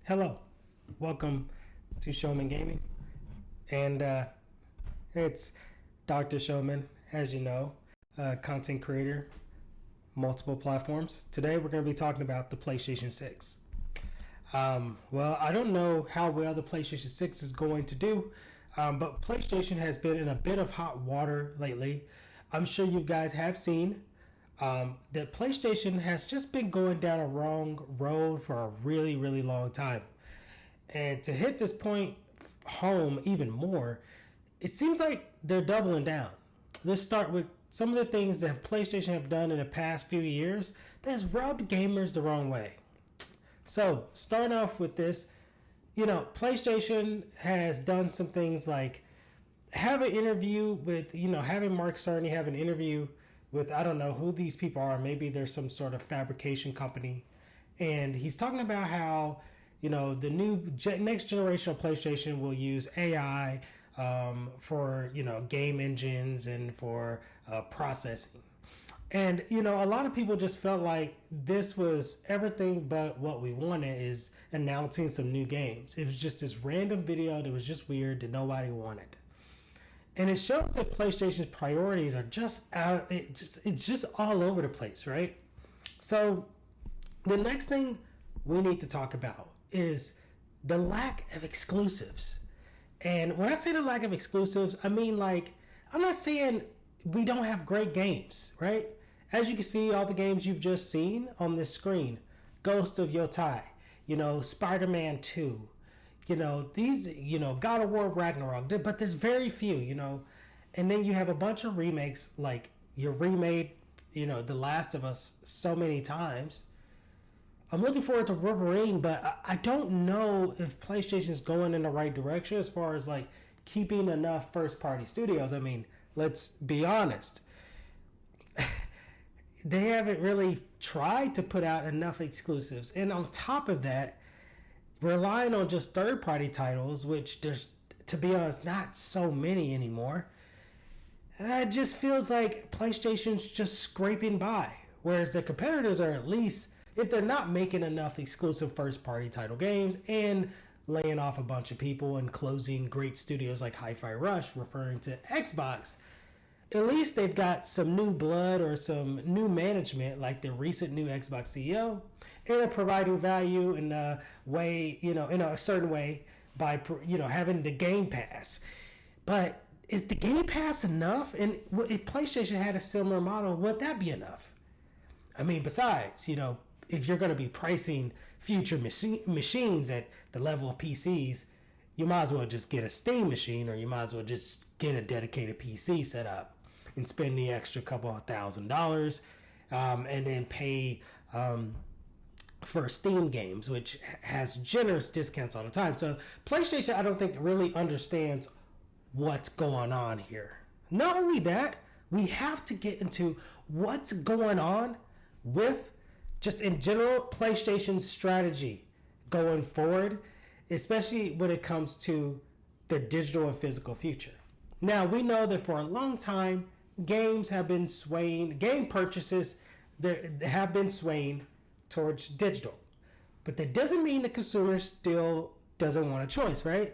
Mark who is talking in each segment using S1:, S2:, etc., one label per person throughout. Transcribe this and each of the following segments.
S1: Hello, welcome to Showman Gaming, and it's Dr. Showman, as you know, content creator, multiple platforms. Today we're going to be talking about the PlayStation 6. Well, I don't know how well the PlayStation 6 is going to do, but PlayStation has been in a bit of hot water lately. I'm sure you guys have seen that PlayStation has just been going down a wrong road for a really, really long time. And to hit this point home even more, it seems like they're doubling down. Let's start with some of the things that PlayStation have done in the past few years that has rubbed gamers the wrong way. So, starting off with this, PlayStation has done some things like have an interview with, having Mark Cerny have an interview with, I don't know who these people are. Maybe there's some sort of fabrication company. And he's talking about how, the new next generation of PlayStation will use AI for, game engines and for processing. And, a lot of people just felt like this was everything but what we wanted, is announcing some new games. It was just this random video that was just weird that nobody wanted. And it shows that PlayStation's priorities are just out. It's just all over the place, right? So the next thing we need to talk about is the lack of exclusives. And when I say the lack of exclusives, I mean, like, I'm not saying we don't have great games, right? As you can see, all the games you've just seen on this screen, Ghost of Yotai, Spider-Man 2, these, God of War Ragnarok, but there's very few, and then you have a bunch of remakes, like you remade, The Last of Us so many times. I'm looking forward to Wolverine, but I don't know if PlayStation's going in the right direction as far as like keeping enough first-party studios. I mean, let's be honest. They haven't really tried to put out enough exclusives. And on top of that, relying on just third-party titles, which there's, to be honest, not so many anymore. It just feels like PlayStation's just scraping by. Whereas the competitors are, at least, if they're not making enough exclusive first-party title games and laying off a bunch of people and closing great studios like Hi-Fi Rush, referring to Xbox, at least they've got some new blood or some new management, like the recent new Xbox CEO, and are providing value in a way, in a certain way by, having the Game Pass. But is the Game Pass enough? And if PlayStation had a similar model, would that be enough? I mean, besides, if you're going to be pricing future machines at the level of PCs, you might as well just get a Steam machine, or you might as well just get a dedicated PC set up and spend the extra couple of $1,000, and then pay for Steam games, which has generous discounts all the time. So PlayStation, I don't think, really understands what's going on here. Not only that, we have to get into what's going on with, just in general, PlayStation's strategy going forward, especially when it comes to the digital and physical future. Now, we know that for a long time, game purchases have been swaying towards digital. But that doesn't mean the consumer still doesn't want a choice, right?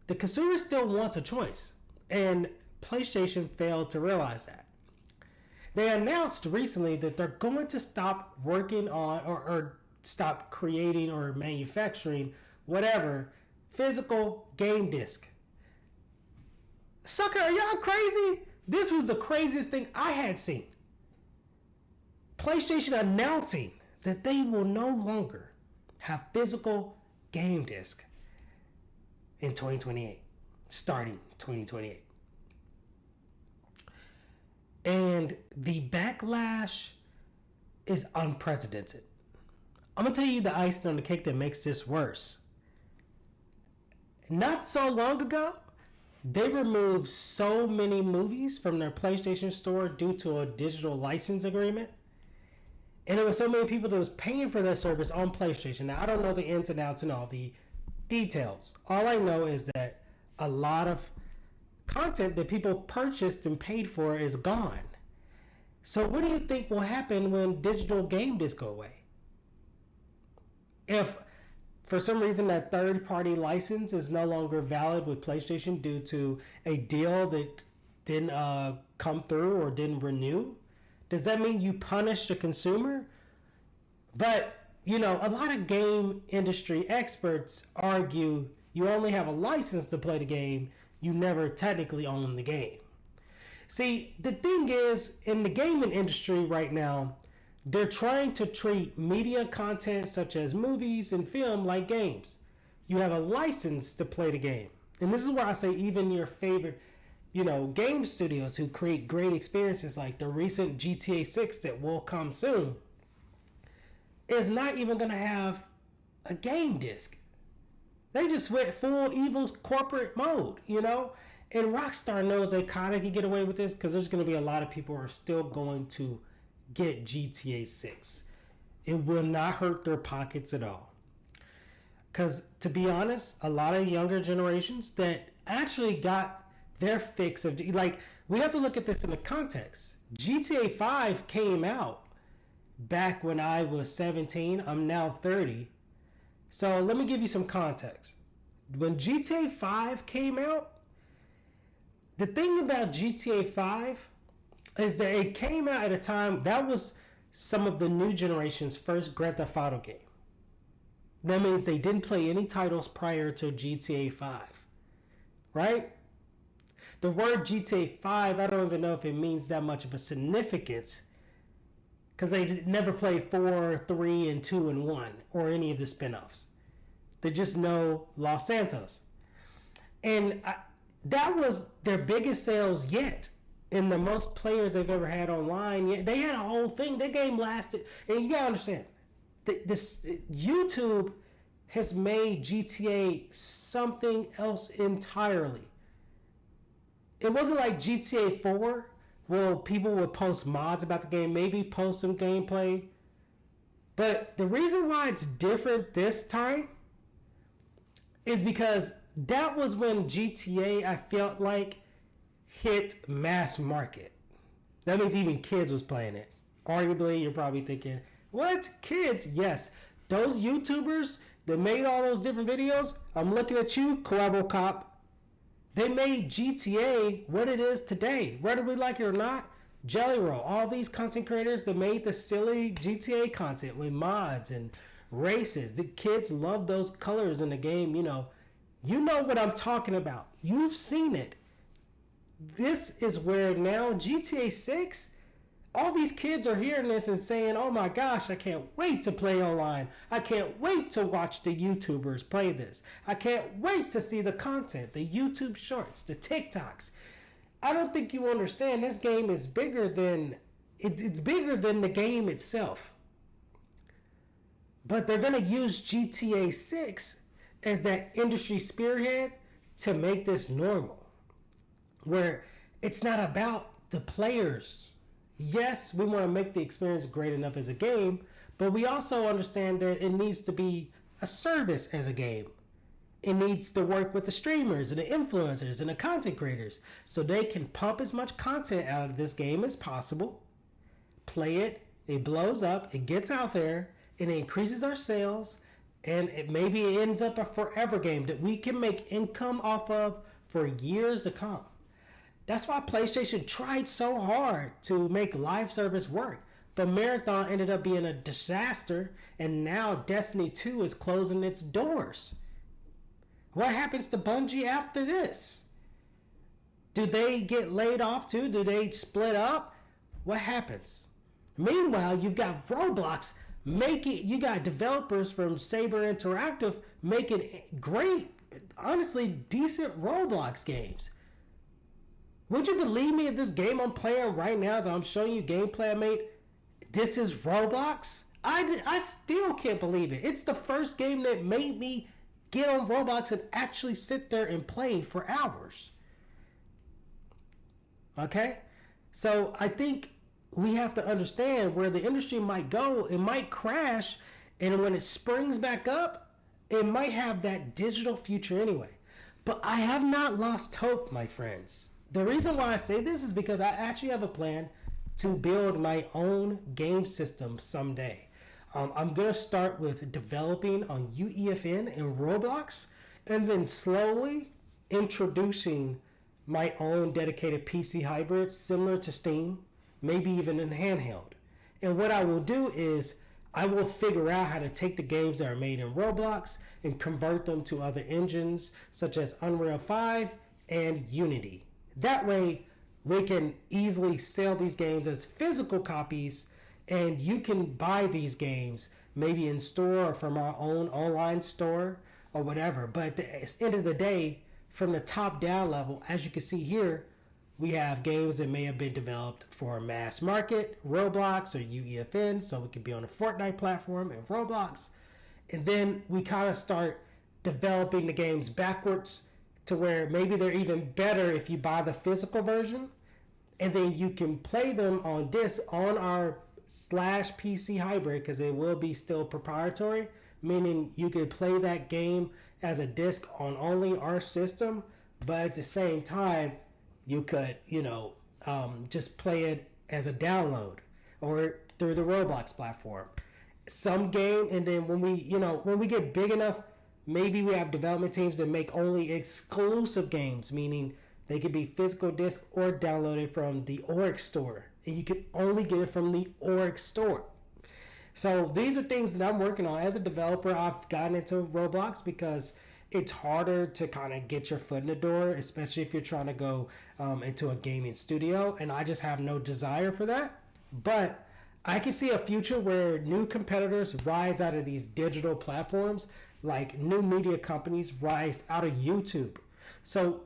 S1: The consumer still wants a choice. And PlayStation failed to realize that. They announced recently that they're going to stop working on or stop creating or manufacturing whatever physical game disc. Sucker, are y'all crazy? This was the craziest thing I had seen. PlayStation announcing that they will no longer have physical game disc in 2028, starting 2028. And the backlash is unprecedented. I'm going to tell you the icing on the cake that makes this worse. Not so long ago, they removed so many movies from their PlayStation store due to a digital license agreement. And there were so many people that was paying for that service on PlayStation. Now, I don't know the ins and outs and all the details. All I know is that a lot of content that people purchased and paid for is gone. So what do you think will happen when digital game discs go away? If for some reason that third-party license is no longer valid with PlayStation due to a deal that didn't come through or didn't renew. Does that mean you punish the consumer? But, you know, a lot of game industry experts argue you only have a license to play the game. You never technically own the game. See, the thing is, in the gaming industry right now, they're trying to treat media content such as movies and film like games. You have a license to play the game. And this is why I say even your favorite, you know, game studios who create great experiences like the recent GTA 6 that will come soon is not even going to have a game disc. They just went full evil corporate mode, you know? And Rockstar knows they kind of can get away with this because there's going to be a lot of people who are still going to get GTA 6. It will not hurt their pockets at all. Because, to be honest, a lot of younger generations that actually got their fix of... Like, we have to look at this in the context. GTA 5 came out back when I was 17. I'm now 30. So, let me give you some context. When GTA 5 came out, the thing about GTA 5 is that it came out at a time that was some of the new generation's first Grand Theft Auto game. That means they didn't play any titles prior to GTA 5, right? The word GTA 5, I don't even know if it means that much of a significance because they never played 4, 3, and 2, and 1 or any of the spin-offs. They just know Los Santos. And that was their biggest sales yet. And the most players they've ever had online. Yeah, they had a whole thing. Their game lasted. And you gotta understand, this YouTube has made GTA something else entirely. It wasn't like GTA 4, where people would post mods about the game, maybe post some gameplay. But the reason why it's different this time is because that was when GTA, I felt like, hit mass market. That means even kids was playing it. Arguably, you're probably thinking, what? Kids? Yes. Those YouTubers that made all those different videos, I'm looking at you, Quabble Cop. They made GTA what it is today. Whether we like it or not, Jelly Roll, all these content creators that made the silly GTA content with mods and races. The kids love those colors in the game, you know. You know what I'm talking about. You've seen it. This is where now GTA 6, all these kids are hearing this and saying, oh my gosh, I can't wait to play online. I can't wait to watch the YouTubers play this. I can't wait to see the content, the YouTube shorts, the TikToks. I don't think you understand this game is bigger than, it's bigger than the game itself. But they're going to use GTA 6 as that industry spearhead to make this normal. Where it's not about the players. Yes, we want to make the experience great enough as a game, but we also understand that it needs to be a service as a game. It needs to work with the streamers and the influencers and the content creators so they can pump as much content out of this game as possible, play it, it blows up, it gets out there, and it increases our sales, and maybe it ends up a forever game that we can make income off of for years to come. That's why PlayStation tried so hard to make live service work. But Marathon ended up being a disaster, and now Destiny 2 is closing its doors. What happens to Bungie after this? Do they get laid off too? Do they split up? What happens? Meanwhile, you've got roadblocks you got developers from Saber Interactive making great, honestly decent Roblox games. Would you believe me if this game I'm playing right now that I'm showing you gameplay I made, this is Roblox? I still can't believe it. It's the first game that made me get on Roblox and actually sit there and play for hours. Okay? So I think we have to understand where the industry might go. It might crash, and when it springs back up, it might have that digital future anyway. But I have not lost hope, my friends. The reason why I say this is because I actually have a plan to build my own game system someday. I'm going to start with developing on UEFN and Roblox, and then slowly introducing my own dedicated PC hybrids similar to Steam, maybe even in handheld. And what I will do is I will figure out how to take the games that are made in Roblox and convert them to other engines such as Unreal 5 and Unity. That way, we can easily sell these games as physical copies, and you can buy these games maybe in store or from our own online store or whatever. But at the end of the day, from the top down level, as you can see here, we have games that may have been developed for mass market, Roblox or UEFN, so it could be on a Fortnite platform and Roblox. And then we kind of start developing the games backwards to where maybe they're even better if you buy the physical version. And then you can play them on disc on our /PC hybrid, because it will be still proprietary, meaning you could play that game as a disc on only our system, but at the same time, you could, just play it as a download or through the Roblox platform. Some game, and then when we get big enough, maybe we have development teams that make only exclusive games, meaning they could be physical disc or downloaded from the Oryx store, and you can only get it from the Oryx store. So these are things that I'm working on. As a developer, I've gotten into Roblox because it's harder to kind of get your foot in the door, especially if you're trying to go into a gaming studio, and I just have no desire for that. But I can see a future where new competitors rise out of these digital platforms, like new media companies rise out of YouTube. So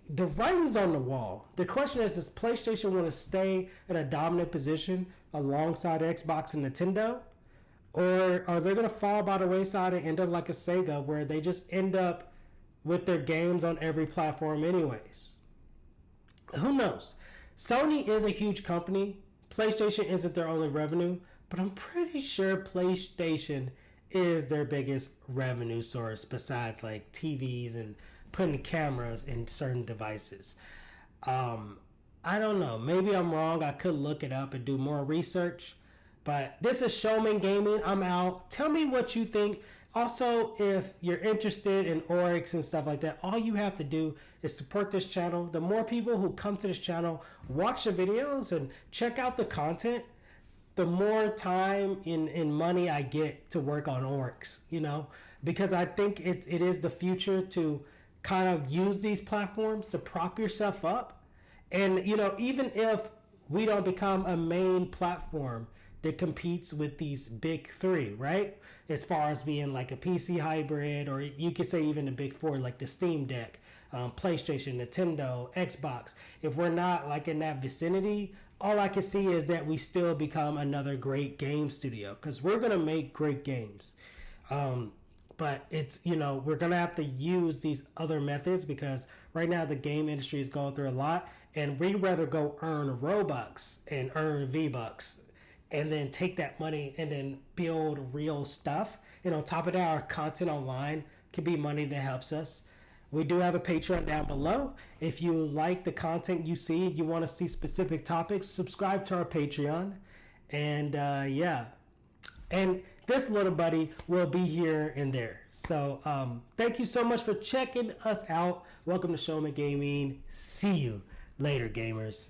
S1: the writing's on the wall. The question is, does PlayStation want to stay in a dominant position alongside Xbox and Nintendo? Or are they going to fall by the wayside and end up like a Sega, where they just end up with their games on every platform anyways? Who knows? Sony is a huge company. PlayStation isn't their only revenue, but I'm pretty sure PlayStation is their biggest revenue source besides like TVs and putting cameras in certain devices. I don't know. Maybe I'm wrong. I could look it up and do more research. But this is Showman Gaming. I'm out. Tell me what you think. Also, if you're interested in Oryx and stuff like that, all you have to do is support this channel. The more people who come to this channel, watch the videos and check out the content, the more time and money I get to work on Oryx, because I think it is the future to kind of use these platforms to prop yourself up. And, even if we don't become a main platform that competes with these big three, right? As far as being like a PC hybrid, or you could say even the big four, like the Steam Deck, PlayStation, Nintendo, Xbox. If we're not like in that vicinity, all I can see is that we still become another great game studio, because we're going to make great games. But it's, we're going to have to use these other methods, because right now the game industry is going through a lot, and we'd rather go earn Robux and earn V-Bucks and then take that money and then build real stuff. And on top of that, our content online can be money that helps us. We do have a Patreon down below. If you like the content you see, you want to see specific topics, subscribe to our Patreon. And and this little buddy will be here and there. So thank you so much for checking us out. Welcome to Showman Gaming. See you later, gamers.